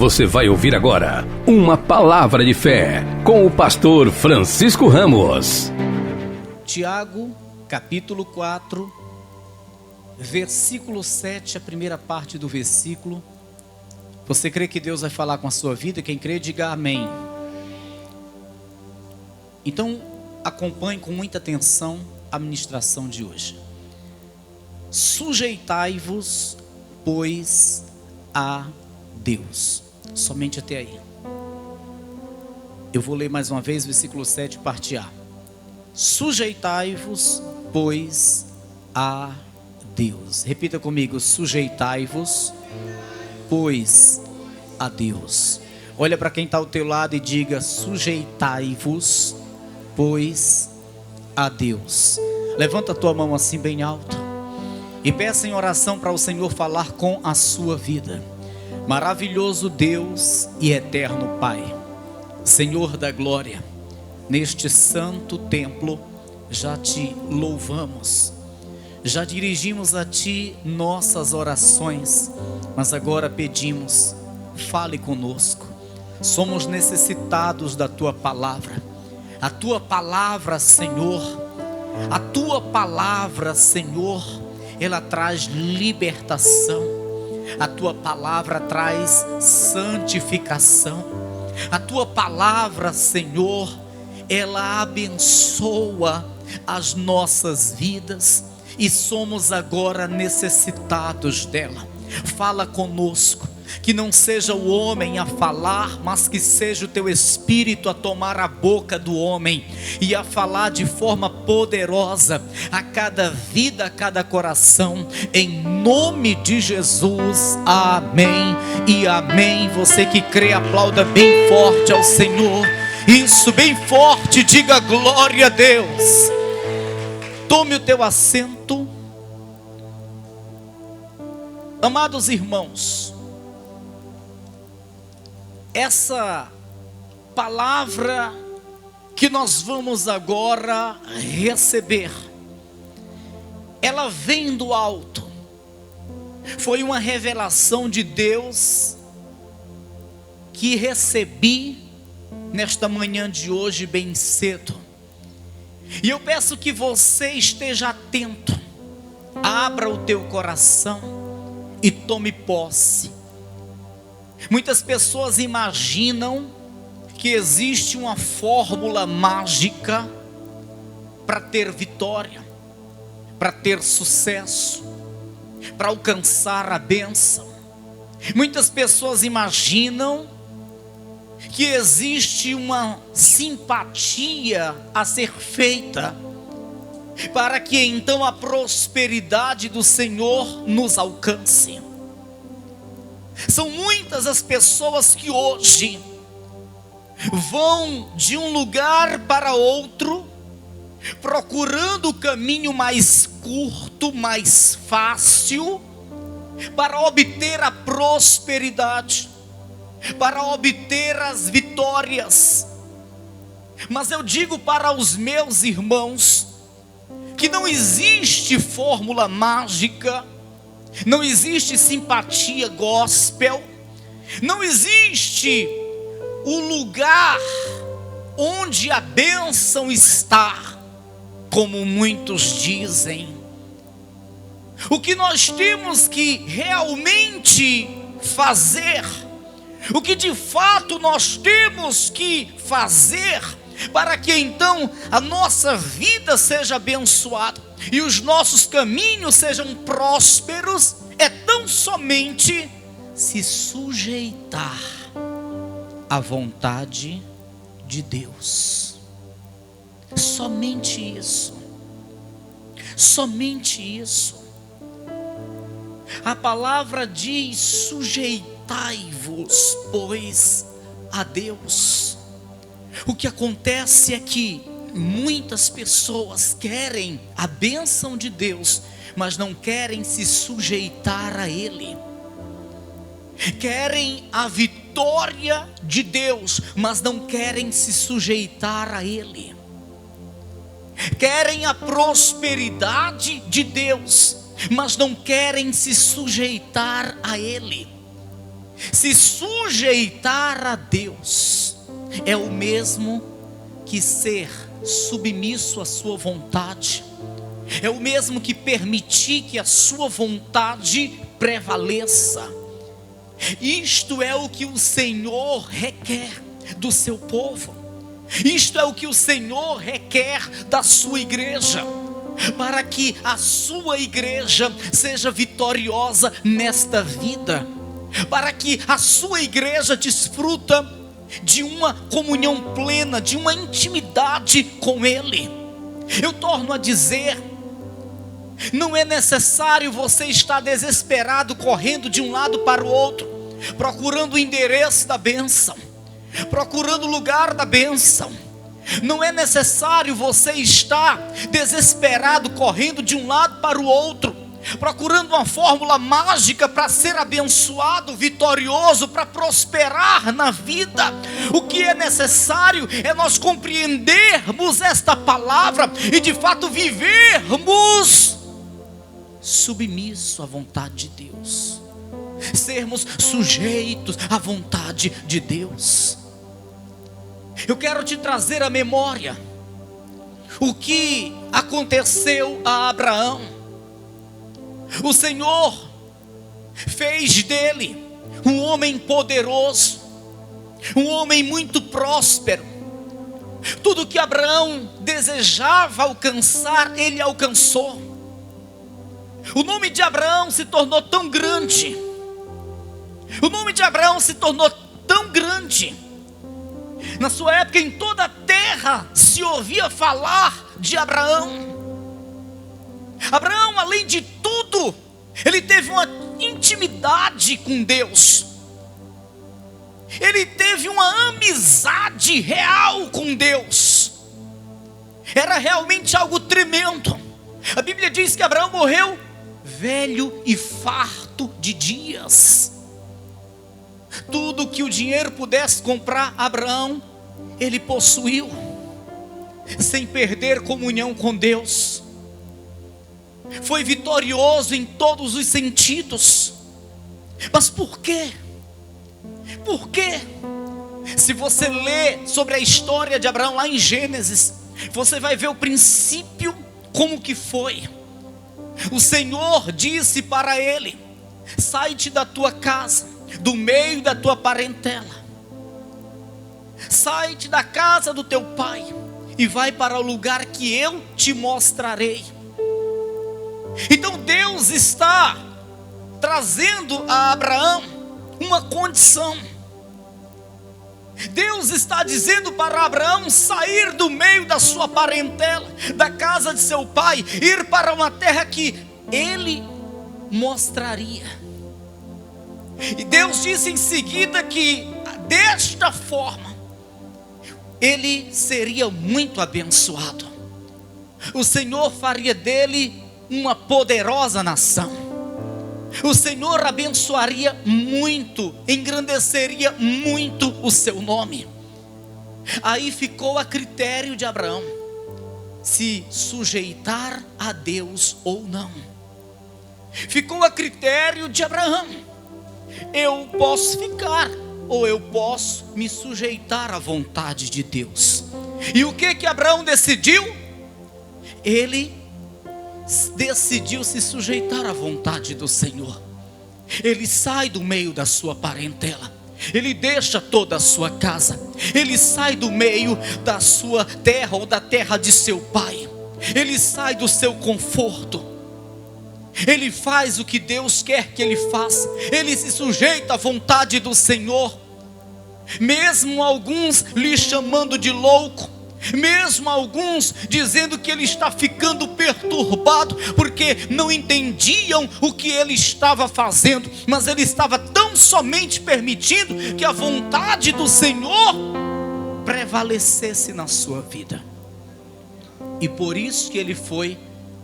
Você vai ouvir agora uma palavra de fé com o pastor Francisco Ramos. Tiago, capítulo 4, versículo 7, a primeira parte do versículo. Você crê que Deus vai falar com a sua vida? Quem crê, diga amém. Então, acompanhe com muita atenção a ministração de hoje. Sujeitai-vos, pois, a Deus. Somente até aí. Eu vou ler mais uma vez, versículo 7, parte A. Sujeitai-vos, pois, a Deus. Repita comigo: sujeitai-vos, pois, a Deus. Olha para quem está ao teu lado e diga: sujeitai-vos, pois, a Deus. Levanta a tua mão assim bem alto e peça em oração para o Senhor falar com a sua vida. Maravilhoso Deus e eterno Pai, Senhor da glória, neste santo templo já te louvamos, já dirigimos a ti nossas orações, mas agora pedimos, fale conosco. Somos necessitados da tua palavra. A tua palavra, Senhor, a tua palavra, Senhor, ela traz libertação. A tua palavra traz santificação. A tua palavra, Senhor, ela abençoa as nossas vidas e somos agora necessitados dela. Fala conosco, que não seja o homem a falar, mas que seja o teu Espírito a tomar a boca do homem e a falar de forma poderosa a cada vida, a cada coração, em nome de Jesus, amém e amém. Você que crê, aplauda bem forte ao Senhor, isso, bem forte, diga glória a Deus. Tome o teu assento. Amados irmãos, essa palavra que nós vamos agora receber, ela vem do alto. Foi uma revelação de Deus que recebi nesta manhã de hoje bem cedo. E eu peço que você esteja atento, abra o teu coração e tome posse. Muitas pessoas imaginam que existe uma fórmula mágica para ter vitória, para ter sucesso, para alcançar a bênção. Muitas pessoas imaginam que existe uma simpatia a ser feita para que então a prosperidade do Senhor nos alcance. São muitas as pessoas que hoje vão de um lugar para outro, procurando o caminho mais curto, mais fácil, para obter a prosperidade, para obter as vitórias. Mas eu digo para os meus irmãos que não existe fórmula mágica, não existe simpatia gospel, não existe o lugar onde a bênção está, como muitos dizem. O que nós temos que realmente fazer, o que de fato nós temos que fazer para que então a nossa vida seja abençoada e os nossos caminhos sejam prósperos, é tão somente se sujeitar à vontade de Deus. Somente isso. Somente isso. A palavra diz: sujeitai-vos, pois, a Deus. O que acontece é que muitas pessoas querem a bênção de Deus, mas não querem se sujeitar a Ele. Querem a vitória de Deus, mas não querem se sujeitar a Ele. Querem a prosperidade de Deus, mas não querem se sujeitar a Ele. Se sujeitar a Deus é o mesmo que ser submisso à sua vontade, é o mesmo que permitir que a sua vontade prevaleça. Isto é o que o Senhor requer do seu povo. Isto é o que o Senhor requer da sua igreja, para que a sua igreja seja vitoriosa nesta vida, para que a sua igreja desfruta de uma comunhão plena, de uma intimidade com Ele. Eu torno a dizer, não é necessário você estar desesperado, correndo de um lado para o outro, procurando o endereço da bênção, procurando o lugar da bênção. Não é necessário você estar desesperado, correndo de um lado para o outro, procurando uma fórmula mágica para ser abençoado, vitorioso, para prosperar na vida. O que é necessário é nós compreendermos esta palavra e de fato vivermos submisso à vontade de Deus, sermos sujeitos à vontade de Deus. Eu quero te trazer à memória o que aconteceu a Abraão. O Senhor fez dele um homem poderoso, um homem muito próspero. Tudo que Abraão desejava alcançar, ele alcançou. O nome de Abraão se tornou tão grande, o nome de Abraão se tornou tão grande. Na sua época, em toda a terra se ouvia falar de Abraão. Abraão, além de tudo, ele teve uma intimidade com Deus. Ele teve uma amizade real com Deus. Era realmente algo tremendo. A Bíblia diz que Abraão morreu velho e farto de dias. Tudo que o dinheiro pudesse comprar, Abraão, ele possuiu, sem perder comunhão com Deus. Foi vitorioso em todos os sentidos. Mas por quê? Por quê? Se você ler sobre a história de Abraão lá em Gênesis, você vai ver o princípio, como que foi. O Senhor disse para ele: sai-te da tua casa, do meio da tua parentela, sai-te da casa do teu pai e vai para o lugar que eu te mostrarei. Então Deus está trazendo a Abraão uma condição. Deus está dizendo para Abraão sair do meio da sua parentela, da casa de seu pai, ir para uma terra que ele mostraria. E Deus disse em seguida que desta forma ele seria muito abençoado. O Senhor faria dele uma poderosa nação. O Senhor abençoaria muito, engrandeceria muito o seu nome. Aí ficou a critério de Abraão se sujeitar a Deus ou não. Ficou a critério de Abraão. Eu posso ficar ou eu posso me sujeitar à vontade de Deus. E o que Abraão decidiu? Ele decidiu se sujeitar à vontade do Senhor. Ele sai do meio da sua parentela, ele deixa toda a sua casa, ele sai do meio da sua terra ou da terra de seu pai, ele sai do seu conforto, ele faz o que Deus quer que ele faça, ele se sujeita à vontade do Senhor. Mesmo alguns lhe chamando de louco, mesmo alguns dizendo que ele está ficando perturbado, porque não entendiam o que ele estava fazendo, mas ele estava tão somente permitindo que a vontade do Senhor prevalecesse na sua vida. E por isso que ele foi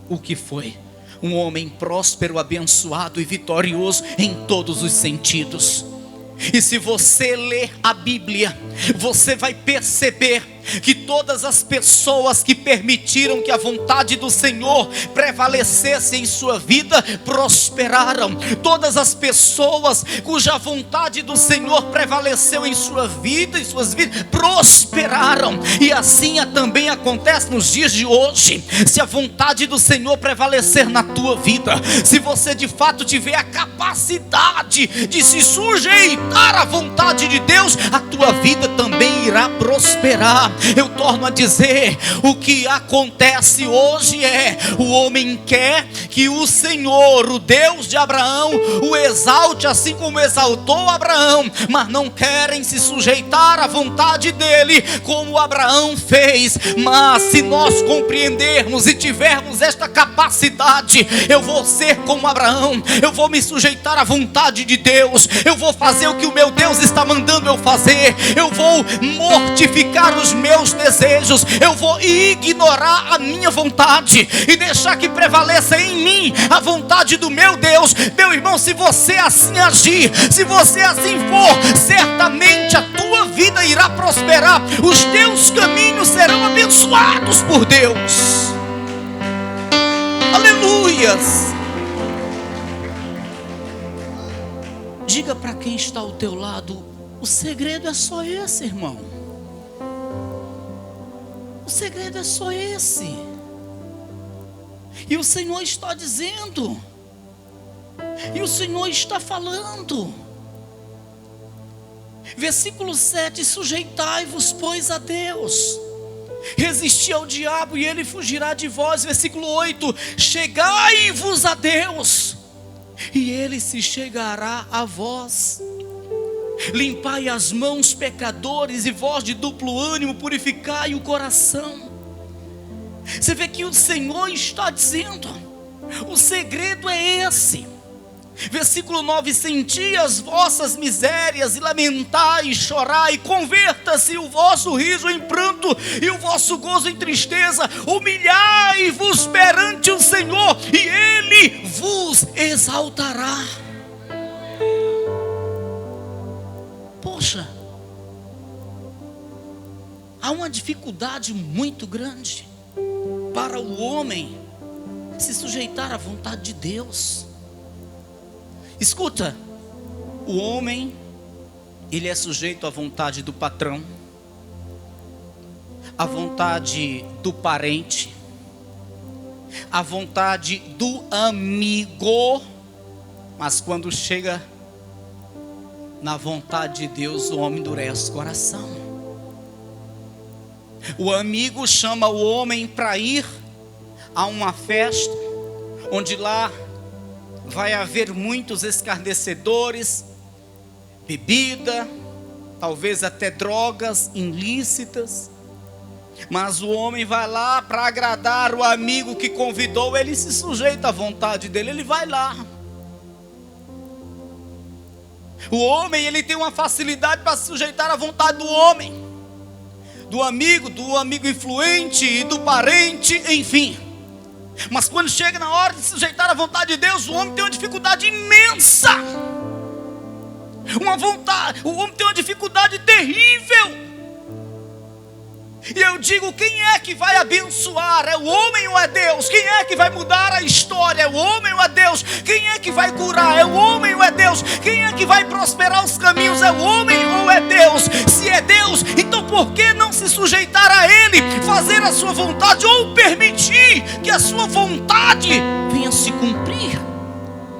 o que foi, um homem próspero, abençoado e vitorioso em todos os sentidos. E se você ler a Bíblia, você vai perceber que todas as pessoas que permitiram que a vontade do Senhor prevalecesse em sua vida, prosperaram. Todas as pessoas cuja vontade do Senhor prevaleceu em sua vida, em suas vidas, prosperaram. E assim também acontece nos dias de hoje. Se a vontade do Senhor prevalecer na tua vida, se você de fato tiver a capacidade de se sujeitar à vontade de Deus, a tua vida também irá prosperar. Eu torno a dizer, o que acontece hoje é, o homem quer que o Senhor, o Deus de Abraão, o exalte assim como exaltou Abraão, mas não querem se sujeitar à vontade dele, como Abraão fez. Mas se nós compreendermos e tivermos esta capacidade, eu vou ser como Abraão, eu vou me sujeitar à vontade de Deus, eu vou fazer o que o meu Deus está mandando eu fazer, eu vou mortificar os meus desejos, eu vou ignorar a minha vontade e deixar que prevaleça em mim a vontade do meu Deus. Meu irmão, se você assim agir, se você assim for, certamente a tua vida irá prosperar, os teus caminhos serão abençoados por Deus. Aleluias. Diga para quem está ao teu lado, o segredo é só esse, irmão. O segredo é só esse. E o Senhor está dizendo, e o Senhor está falando. Versículo 7: sujeitai-vos, pois, a Deus, resisti ao diabo e ele fugirá de vós. Versículo 8: chegai-vos a Deus e ele se chegará a vós. Limpai as mãos, pecadores, e vós de duplo ânimo, purificai o coração. Você vê que o Senhor está dizendo, o segredo é esse. Versículo 9: senti as vossas misérias e lamentai e chorai, converta-se o vosso riso em pranto e o vosso gozo em tristeza, humilhai-vos perante o Senhor e Ele vos exaltará. Poxa, há uma dificuldade muito grande para o homem se sujeitar à vontade de Deus. Escuta, o homem, ele é sujeito à vontade do patrão, à vontade do parente, à vontade do amigo, mas quando chega na vontade de Deus, o homem endurece o coração. O amigo chama o homem para ir a uma festa, onde lá vai haver muitos escarnecedores, bebida, talvez até drogas ilícitas. Mas o homem vai lá para agradar o amigo que convidou, ele se sujeita à vontade dele, ele vai lá. O homem, ele tem uma facilidade para se sujeitar à vontade do homem, do amigo influente e do parente, enfim. Mas quando chega na hora de se sujeitar à vontade de Deus, o homem tem uma dificuldade imensa. O homem tem uma dificuldade terrível. E eu digo, quem é que vai abençoar? É o homem ou é Deus? Quem é que vai mudar a história? É o homem ou é Deus? Quem é que vai curar? É o homem ou é Deus? Quem é que vai prosperar os caminhos? É o homem ou é Deus? Se é Deus, então por que não se sujeitar a Ele, fazer a sua vontade, ou permitir que a sua vontade venha se cumprir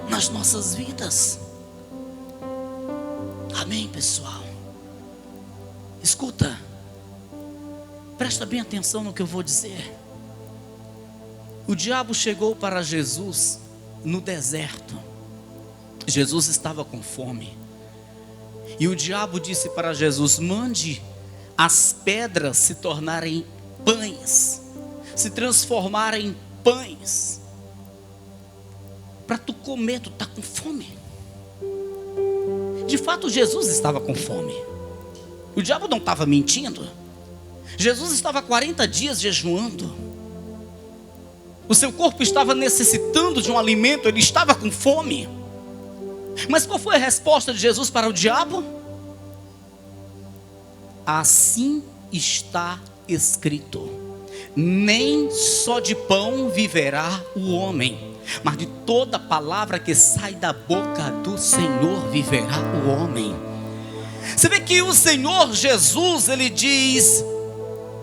nas nossas vidas? Amém, pessoal? Escuta, presta bem atenção no que eu vou dizer. O diabo chegou para Jesus no deserto. Jesus estava com fome. E o diabo disse para Jesus: mande as pedras se tornarem pães, se transformarem em pães, para tu comer, tu está com fome. De fato, Jesus estava com fome. O diabo não estava mentindo. Jesus estava 40 dias jejuando. O seu corpo estava necessitando de um alimento, ele estava com fome. Mas qual foi a resposta de Jesus para o diabo? Assim está escrito: nem só de pão viverá o homem, mas de toda palavra que sai da boca do Senhor viverá o homem. Você vê que o Senhor Jesus, ele diz: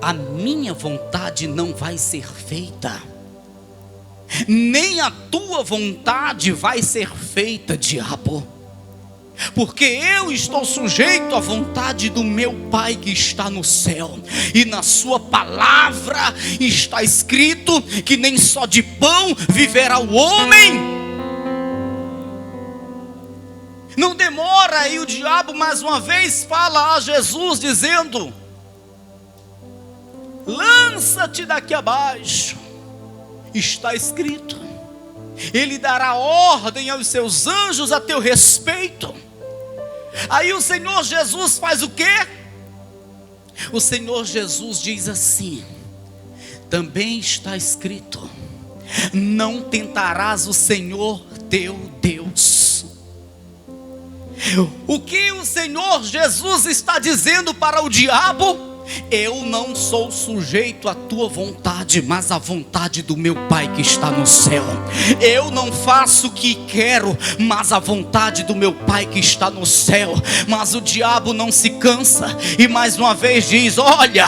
a minha vontade não vai ser feita, nem a tua vontade vai ser feita, diabo, porque eu estou sujeito à vontade do meu Pai que está no céu, e na sua palavra está escrito que nem só de pão viverá o homem. Não demora aí, o diabo mais uma vez fala a Jesus dizendo: lança-te daqui abaixo, está escrito, ele dará ordem aos seus anjos a teu respeito. Aí o Senhor Jesus faz o quê? O Senhor Jesus diz assim: também está escrito, não tentarás o Senhor teu Deus. O que o Senhor Jesus está dizendo para o diabo? Eu não sou sujeito à tua vontade, mas à vontade do meu Pai que está no céu. Eu não faço o que quero, mas a vontade do meu Pai que está no céu. Mas o diabo não se cansa e mais uma vez diz: olha,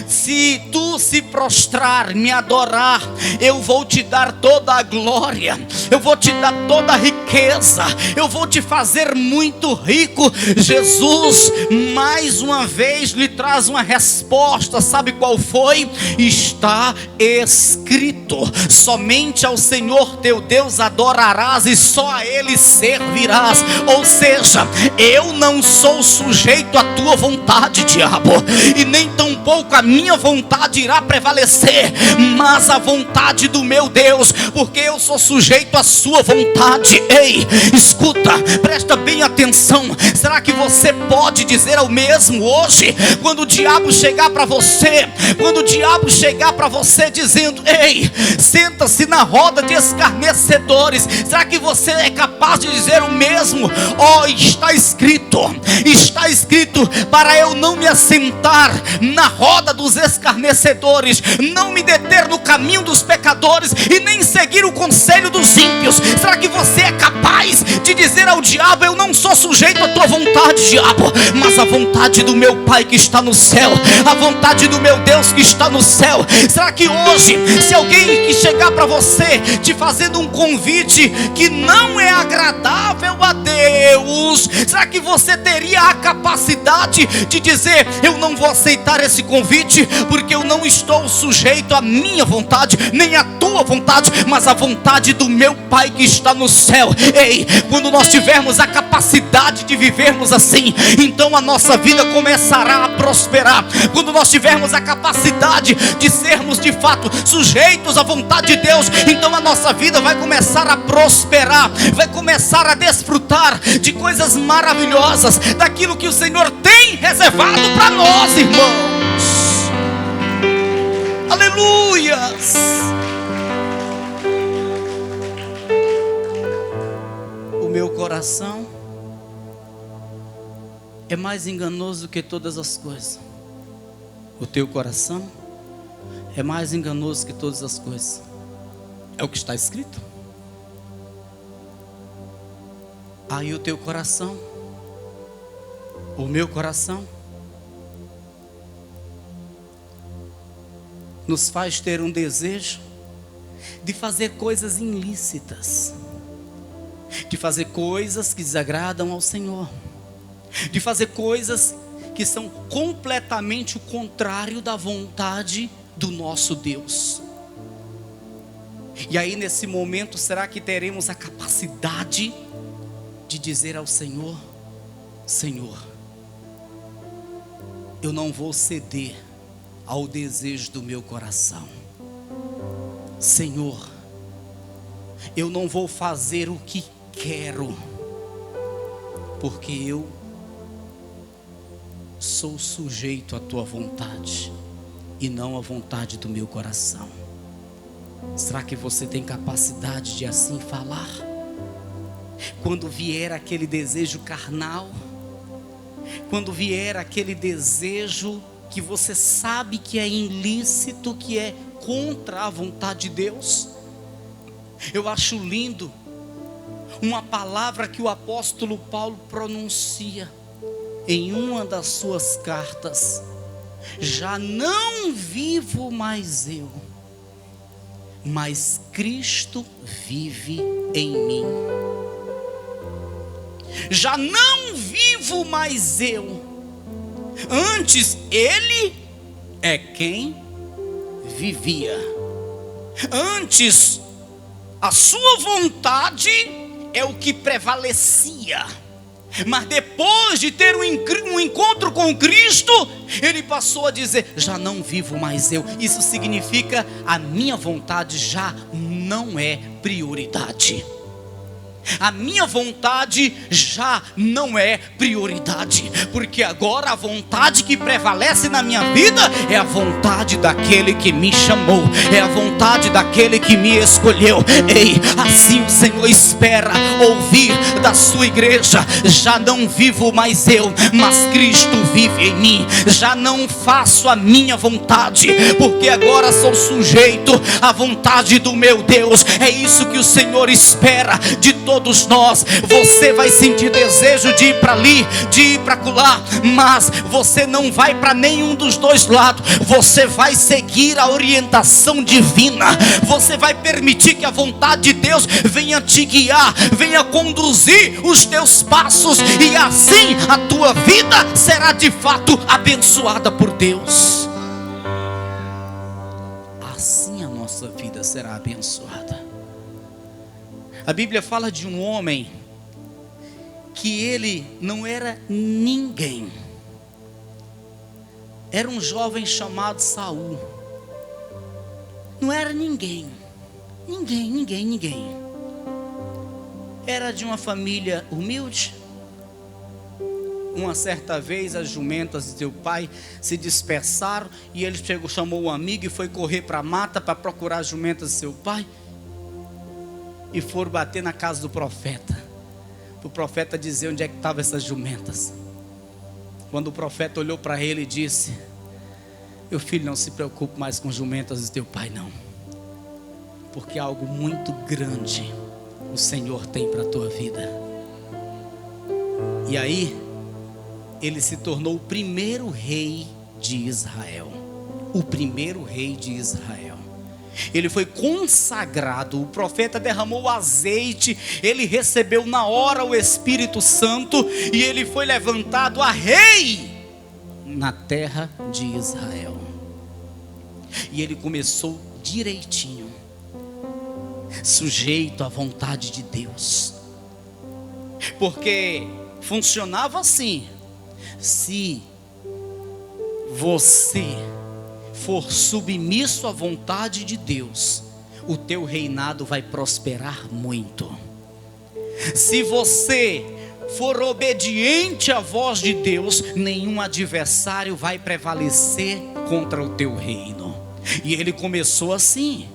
se tu se prostrar, me adorar, eu vou te dar toda a glória, eu vou te dar toda a riqueza, eu vou te fazer muito rico. Jesus mais uma vez lhe traz uma resposta, sabe qual foi? Está escrito: somente ao Senhor teu Deus adorarás e só a Ele servirás. Ou seja, eu não sou sujeito à tua vontade, diabo, e nem tampouco a minha vontade irá prevalecer, mas a vontade do meu Deus, porque eu sou sujeito à sua vontade. Ei, escuta, presta bem atenção. Será que você pode dizer o mesmo hoje? Quando o diabo chegar para você, quando o diabo chegar para você dizendo: ei, senta-se na roda de escarnecedores, será que você é capaz de dizer o mesmo? Oh, está escrito, para eu não me assentar na roda dos escarnecedores, não me deter no caminho dos pecadores e nem seguir o conselho dos ímpios. Será que você é capaz de dizer ao diabo: eu não sou sujeito à tua vontade, diabo, mas a vontade do meu Pai que está no céu, a vontade do meu Deus que está no céu? Será que hoje, se alguém que chegar para você te fazendo um convite que não é agradável a Deus, será que você teria a capacidade de dizer: eu não vou aceitar esse convite, porque eu não estou sujeito à minha vontade, nem à tua vontade, mas à vontade do meu Pai que está no céu? Ei, quando nós tivermos a capacidade de vivermos assim, então a nossa vida começará a prosperar. Quando nós tivermos a capacidade de sermos de fato sujeitos à vontade de Deus, então a nossa vida vai começar a prosperar, vai começar a desfrutar de coisas maravilhosas, daquilo que o Senhor tem reservado para nós, irmãos. Aleluias! O meu coração é mais enganoso do que todas as coisas. O teu coração é mais enganoso que todas as coisas. É o que está escrito. Aí o teu coração, o meu coração, nos faz ter um desejo de fazer coisas ilícitas, de fazer coisas que desagradam ao Senhor, de fazer coisas que são completamente o contrário da vontade do nosso Deus. E aí nesse momento, será que teremos a capacidade de dizer ao Senhor: Senhor, eu não vou ceder ao desejo do meu coração. Senhor, eu não vou fazer o que quero, porque eu sou sujeito à tua vontade e não à vontade do meu coração. Será que você tem capacidade de assim falar? Quando vier aquele desejo carnal, quando vier aquele desejo que você sabe que é ilícito, que é contra a vontade de Deus? Eu acho lindo uma palavra que o apóstolo Paulo pronuncia em uma das suas cartas: já não vivo mais eu, mas Cristo vive em mim. Já não vivo mais eu, antes Ele é quem vivia. Antes a sua vontade é o que prevalecia, mas depois de ter um encontro com Cristo, ele passou a dizer: já não vivo mais eu. Isso significa: a minha vontade já não é prioridade. A minha vontade já não é prioridade, porque agora a vontade que prevalece na minha vida é a vontade daquele que me chamou, é a vontade daquele que me escolheu. Ei, assim o Senhor espera ouvir da sua igreja: já não vivo mais eu, mas Cristo vive em mim. Já não faço a minha vontade, porque agora sou sujeito à vontade do meu Deus. É isso que o Senhor espera de todos nós. Você vai sentir desejo de ir para ali, de ir para acolá, mas você não vai para nenhum dos dois lados. Você vai seguir a orientação divina. Você vai permitir que a vontade de Deus venha te guiar, venha conduzir os teus passos, e assim a tua vida será de fato abençoada por Deus. Assim a nossa vida será abençoada. A Bíblia fala de um homem que ele não era ninguém. Era um jovem chamado Saul. Não era ninguém. Ninguém. Era de uma família humilde. Uma certa vez as jumentas de seu pai se dispersaram, e ele chamou um amigo e foi correr para a mata para procurar as jumentas de seu pai. E foram bater na casa do profeta, para o profeta dizer onde é que estavam essas jumentas. Quando o profeta olhou para ele e disse: meu filho, não se preocupe mais com jumentas de teu pai não, porque algo muito grande o Senhor tem para a tua vida. E aí ele se tornou o primeiro rei de Israel. O primeiro rei de Israel. Ele foi consagrado, o profeta derramou azeite, ele recebeu na hora o Espírito Santo, e ele foi levantado a rei na terra de Israel. E ele começou direitinho, sujeito à vontade de Deus, porque funcionava assim: se você for submisso à vontade de Deus, o teu reinado vai prosperar muito. Se você for obediente à voz de Deus, nenhum adversário vai prevalecer contra o teu reino. E ele começou assim.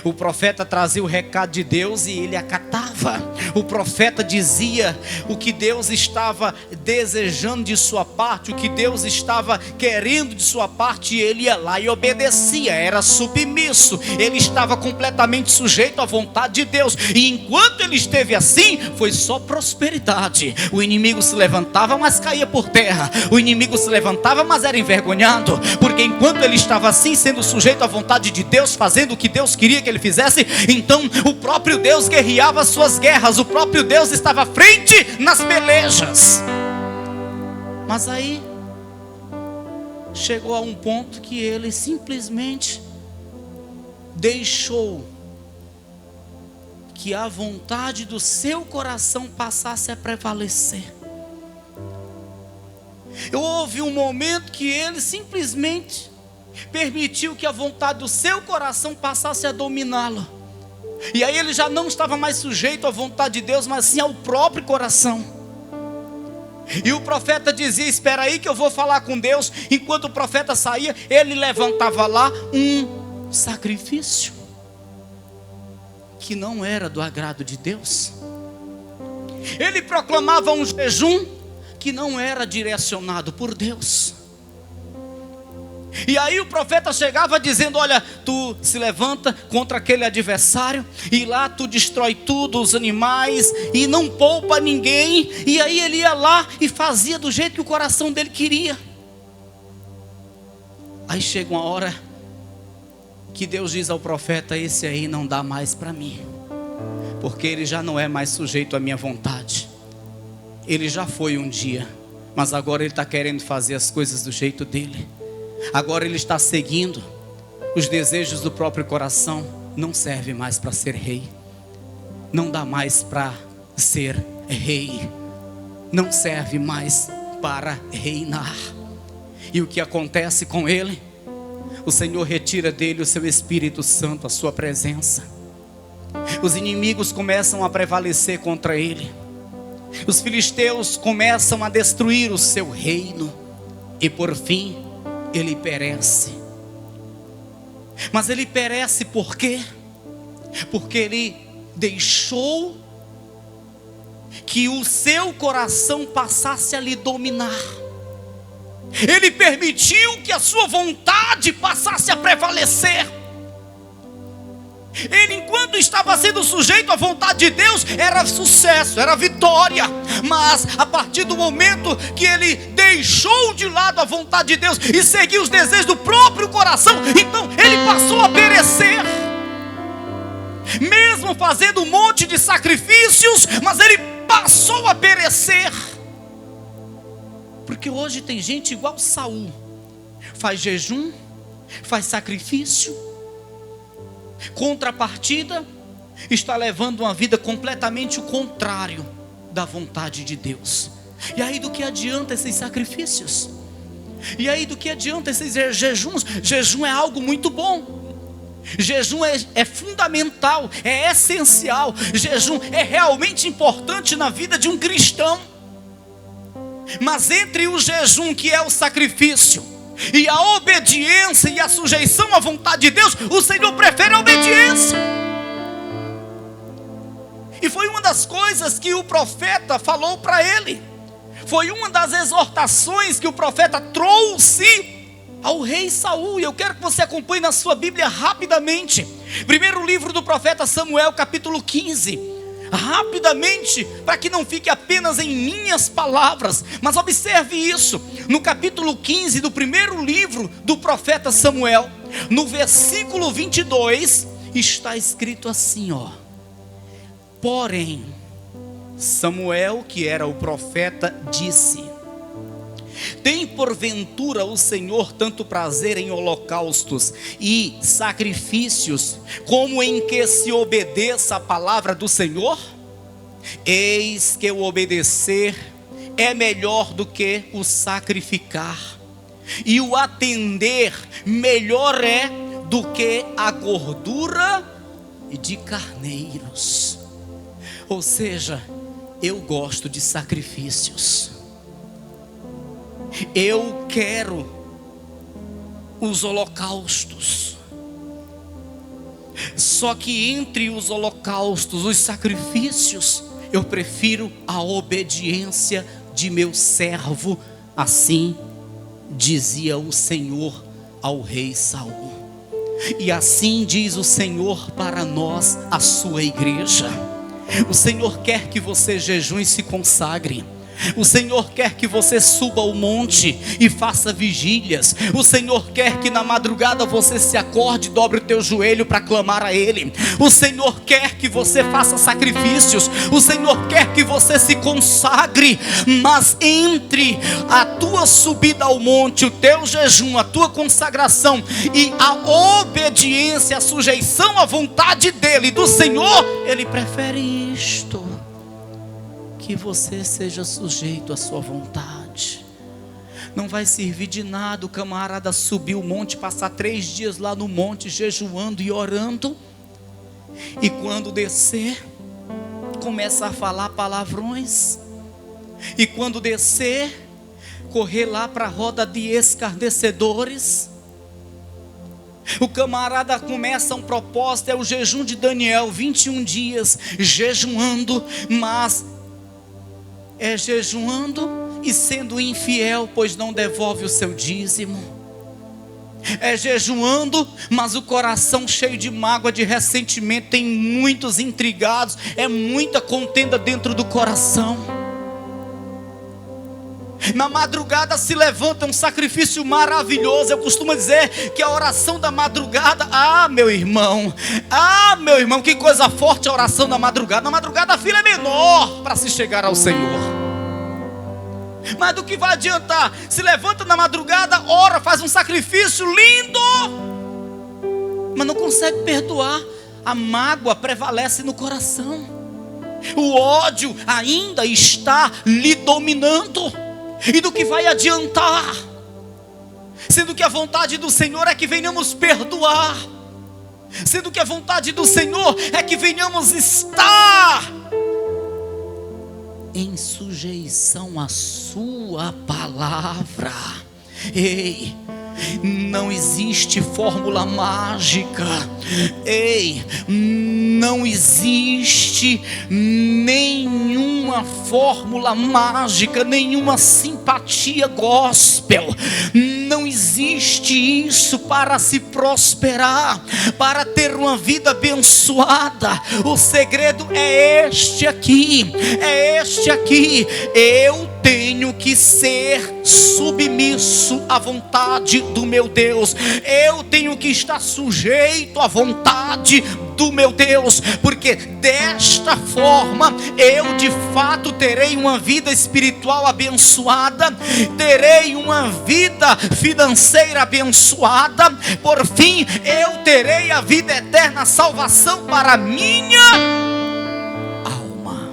O profeta trazia o recado de Deus e ele acatava. O profeta dizia o que Deus estava desejando de sua parte, o que Deus estava querendo de sua parte, e ele ia lá e obedecia, era submisso. Ele estava completamente sujeito à vontade de Deus. E enquanto ele esteve assim, foi só prosperidade. O inimigo se levantava, mas caía por terra. O inimigo se levantava, mas era envergonhado, porque enquanto ele estava assim, sendo sujeito à vontade de Deus, fazendo o que Deus queria que ele fizesse, então o próprio Deus guerreava as suas guerras, o próprio Deus estava à frente nas pelejas. Mas aí chegou a um ponto que ele simplesmente deixou que a vontade do seu coração passasse a prevalecer. Houve um momento que ele simplesmente permitiu que a vontade do seu coração passasse a dominá-lo. E aí ele já não estava mais sujeito à vontade de Deus, mas sim ao próprio coração. E o profeta dizia: espera aí que eu vou falar com Deus. Enquanto o profeta saía, ele levantava lá um sacrifício que não era do agrado de Deus. Ele proclamava um jejum que não era direcionado por Deus. E aí o profeta chegava dizendo: olha, tu se levanta contra aquele adversário, e lá tu destrói tudo, os animais, e não poupa ninguém. E aí ele ia lá e fazia do jeito que o coração dele queria. Aí chega uma hora que Deus diz ao profeta: esse aí não dá mais para mim, porque ele já não é mais sujeito à minha vontade. Ele já foi um dia, mas agora ele está querendo fazer as coisas do jeito dele. Agora ele está seguindo os desejos do próprio coração. Não serve mais para ser rei. Não dá mais para ser rei. Não serve mais para reinar. E o que acontece com ele? O Senhor retira dele o seu Espírito Santo, a sua presença. Os inimigos começam a prevalecer contra ele. Os filisteus começam a destruir o seu reino. E por fim, ele perece. Mas ele perece por quê? Porque ele deixou que o seu coração passasse a lhe dominar. Ele permitiu que a sua vontade passasse a prevalecer. Ele, enquanto estava sendo sujeito à vontade de Deus, era sucesso, era vitória. Mas a partir do momento que ele deixou de lado a vontade de Deus e seguiu os desejos do próprio coração, então ele passou a perecer. Mesmo fazendo um monte de sacrifícios, mas ele passou a perecer. Porque hoje tem gente igual Saul: faz jejum, faz sacrifício, contrapartida, está levando uma vida completamente o contrário da vontade de Deus. E aí do que adianta esses sacrifícios? E aí do que adianta esses jejuns? Jejum é algo muito bom. Jejum é fundamental, é essencial. Jejum é realmente importante na vida de um cristão. Mas entre o jejum, que é o sacrifício, e a obediência e a sujeição à vontade de Deus, o Senhor prefere a obediência. E foi uma das coisas que o profeta falou para ele. Foi uma das exortações que o profeta trouxe ao rei Saul. E eu quero que você acompanhe na sua Bíblia rapidamente. Primeiro livro do profeta Samuel, capítulo 15. Rapidamente, para que não fique apenas em minhas palavras, mas observe isso. No capítulo 15 do primeiro livro do profeta Samuel, no versículo 22, está escrito assim, ó: porém, Samuel, que era o profeta, disse: tem porventura o Senhor tanto prazer em holocaustos e sacrifícios, como em que se obedeça a palavra do Senhor? Eis que o obedecer é melhor do que o sacrificar, e o atender melhor é do que a gordura de carneiros. Ou seja, eu gosto de sacrifícios. Eu quero os holocaustos. Só que entre os holocaustos, os sacrifícios, eu prefiro a obediência de meu servo. Assim dizia o Senhor ao rei Saul. E assim diz o Senhor para nós, a sua igreja. O Senhor quer que você jejue e se consagre. O Senhor quer que você suba ao monte e faça vigílias. O Senhor quer que na madrugada você se acorde e dobre o teu joelho para clamar a Ele. O Senhor quer que você faça sacrifícios. O Senhor quer que você se consagre. Mas entre a tua subida ao monte, o teu jejum, a tua consagração e a obediência, a sujeição à vontade dEle, do Senhor, Ele prefere isto: que você seja sujeito à sua vontade. Não vai servir de nada o camarada subir o monte, passar 3 dias lá no monte jejuando e orando, e quando descer, começa a falar palavrões, e quando descer, correr lá para a roda de escarnecedores. O camarada começa um propósito, é o jejum de Daniel, 21 dias jejuando, mas é jejuando e sendo infiel, pois não devolve o seu dízimo. é jejuando, mas o coração cheio de mágoa, de ressentimento, tem muitos intrigados, é muita contenda dentro do coração. Na madrugada se levanta um sacrifício maravilhoso. Eu costumo dizer que a oração da madrugada, meu irmão, que coisa forte a oração da madrugada. Na madrugada a fila é menor para se chegar ao Senhor. Mas do que vai adiantar? Se levanta na madrugada, ora, faz um sacrifício lindo, mas não consegue perdoar. A mágoa prevalece no coração, o ódio ainda está lhe dominando. E do que vai adiantar? Sendo que a vontade do Senhor é que venhamos perdoar, sendo que a vontade do Senhor é que venhamos estar em sujeição à sua palavra. Ei, não existe fórmula mágica. Ei, não existe nenhuma fórmula mágica, nenhuma simpatia gospel. Não existe isso para se prosperar, para ter uma vida abençoada. O segredo é este aqui, Eu tenho que ser submisso à vontade do meu Deus. Eu tenho que estar sujeito à vontade do meu Deus, porque desta forma eu de fato terei uma vida espiritual abençoada, terei uma vida financeira abençoada, por fim eu terei a vida eterna, a salvação para a minha alma.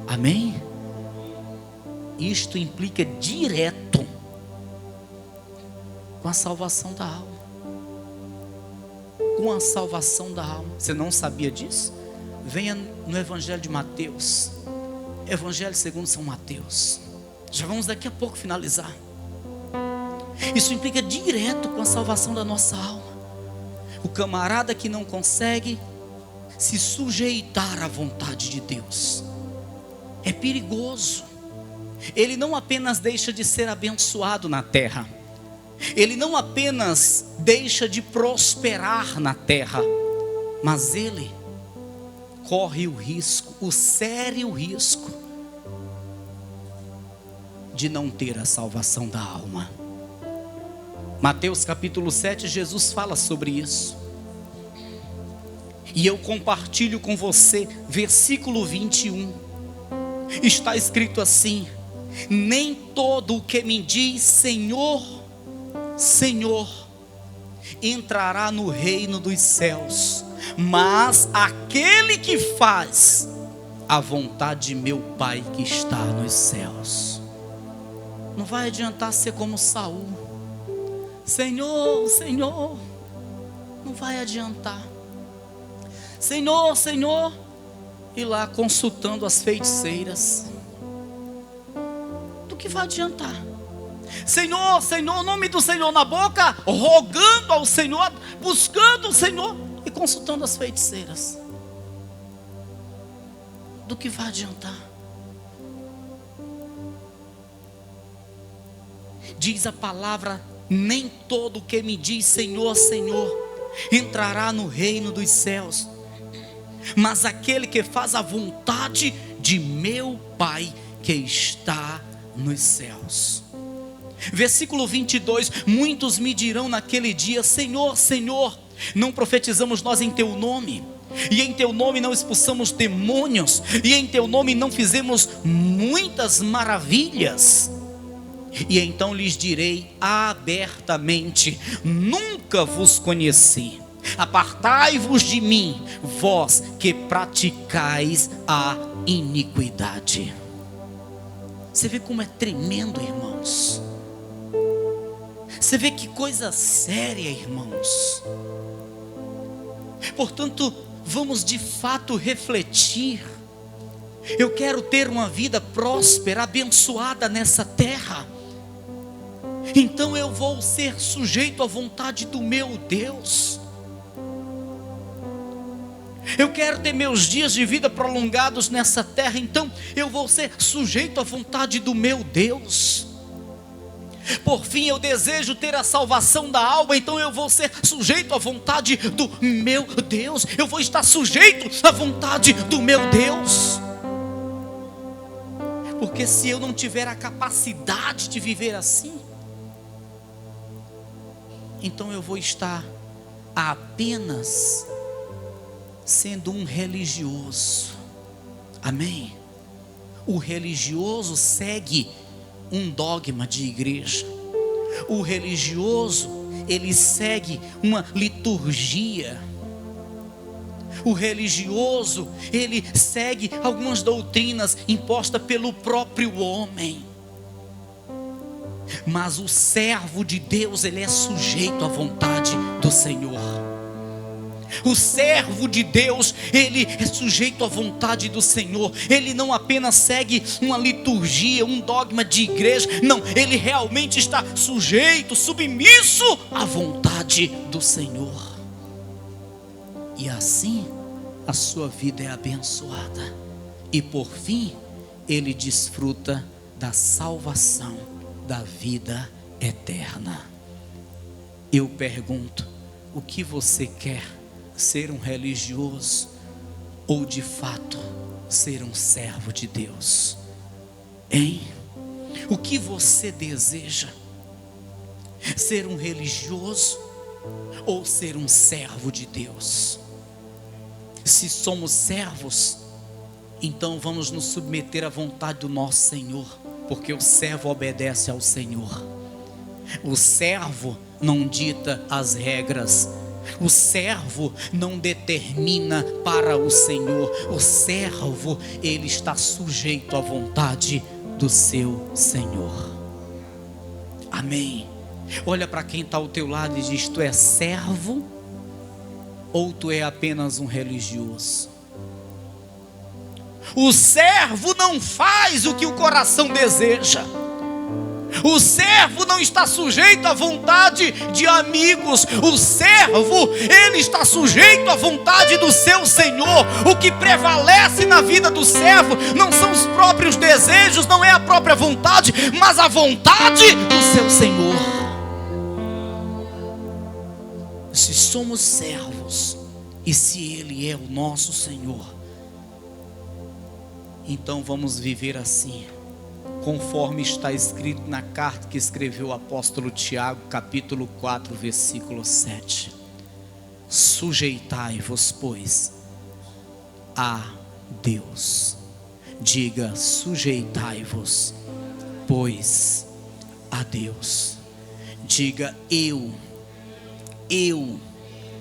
Amém? Isto implica direto com a salvação da alma. Com a salvação da alma. Você não sabia disso? Venha no Evangelho de Mateus, Evangelho segundo São Mateus. Já vamos daqui a pouco finalizar. Isso implica direto com a salvação da nossa alma. O camarada que não consegue se sujeitar à vontade de Deus é perigoso. Ele não apenas deixa de ser abençoado na terra, ele não apenas deixa de prosperar na terra, mas ele corre o risco, o sério risco de não ter a salvação da alma. Mateus capítulo 7, Jesus fala sobre isso. E eu compartilho com você, versículo 21. Está escrito assim: nem todo o que me diz Senhor, Senhor, entrará no reino dos céus, mas aquele que faz a vontade de meu Pai que está nos céus. Não vai adiantar ser como Saul, Senhor, Senhor, não vai adiantar. Senhor, Senhor, e lá consultando as feiticeiras. Do que vai adiantar? Senhor, Senhor, o nome do Senhor na boca, rogando ao Senhor, buscando o Senhor e consultando as feiticeiras. Do que vai adiantar? Diz a palavra: nem todo que me diz Senhor, Senhor, entrará no reino dos céus, mas aquele que faz a vontade de meu Pai que está nos céus. Versículo 22, muitos me dirão naquele dia: Senhor, Senhor, não profetizamos nós em teu nome, e em teu nome não expulsamos demônios, e em teu nome não fizemos muitas maravilhas? E então lhes direi abertamente: nunca vos conheci, apartai-vos de mim, vós que praticais a iniquidade. Você vê como é tremendo, irmãos. Você vê que coisa séria, irmãos. Portanto, vamos de fato refletir. Eu quero ter uma vida próspera, abençoada nessa terra. Então eu vou ser sujeito à vontade do meu Deus. Eu quero ter meus dias de vida prolongados nessa terra, então eu vou ser sujeito à vontade do meu Deus. Por fim, eu desejo ter a salvação da alma, então eu vou ser sujeito à vontade do meu Deus. Eu vou estar sujeito à vontade do meu Deus. Porque se eu não tiver a capacidade de viver assim, então eu vou estar apenas sendo um religioso. Amém? O religioso segue um dogma de igreja. O religioso, ele segue uma liturgia. O religioso, ele segue algumas doutrinas impostas pelo próprio homem. Mas o servo de Deus, ele é sujeito à vontade do Senhor. O servo de Deus, ele é sujeito à vontade do Senhor. Ele não apenas segue uma liturgia, um dogma de igreja. Não, ele realmente está sujeito, submisso à vontade do Senhor. E assim, a sua vida é abençoada. E por fim, ele desfruta da salvação, da vida eterna. Eu pergunto, o que você quer? Ser um religioso ou de fato ser um servo de Deus? Hein? O que você deseja? Ser um religioso ou ser um servo de Deus? Se somos servos, então vamos nos submeter à vontade do nosso Senhor, porque o servo obedece ao Senhor. O servo não dita as regras. O servo não determina para o Senhor. O servo, ele está sujeito à vontade do seu Senhor. Amém? Olha para quem está ao teu lado e diz: tu és servo ou tu é apenas um religioso? O servo não faz o que o coração deseja. O servo não está sujeito à vontade de amigos. O servo, ele está sujeito à vontade do seu Senhor. O que prevalece na vida do servo não são os próprios desejos, não é a própria vontade, mas a vontade do seu Senhor. Se somos servos e se Ele é o nosso Senhor, então vamos viver assim, conforme está escrito na carta que escreveu o apóstolo Tiago, capítulo 4, versículo 7. Sujeitai-vos, pois, a Deus. Diga: sujeitai-vos, pois, a Deus. Diga: eu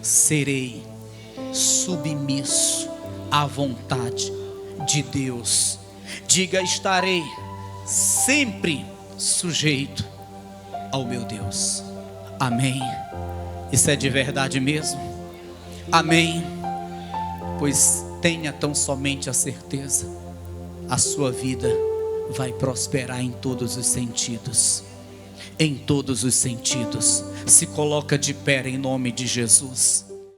serei submisso à vontade de Deus. Diga: estarei sempre sujeito ao meu Deus. Amém? Isso é de verdade mesmo? Amém? Pois tenha tão somente a certeza, a sua vida vai prosperar em todos os sentidos. Em todos os sentidos. Se coloca de pé em nome de Jesus.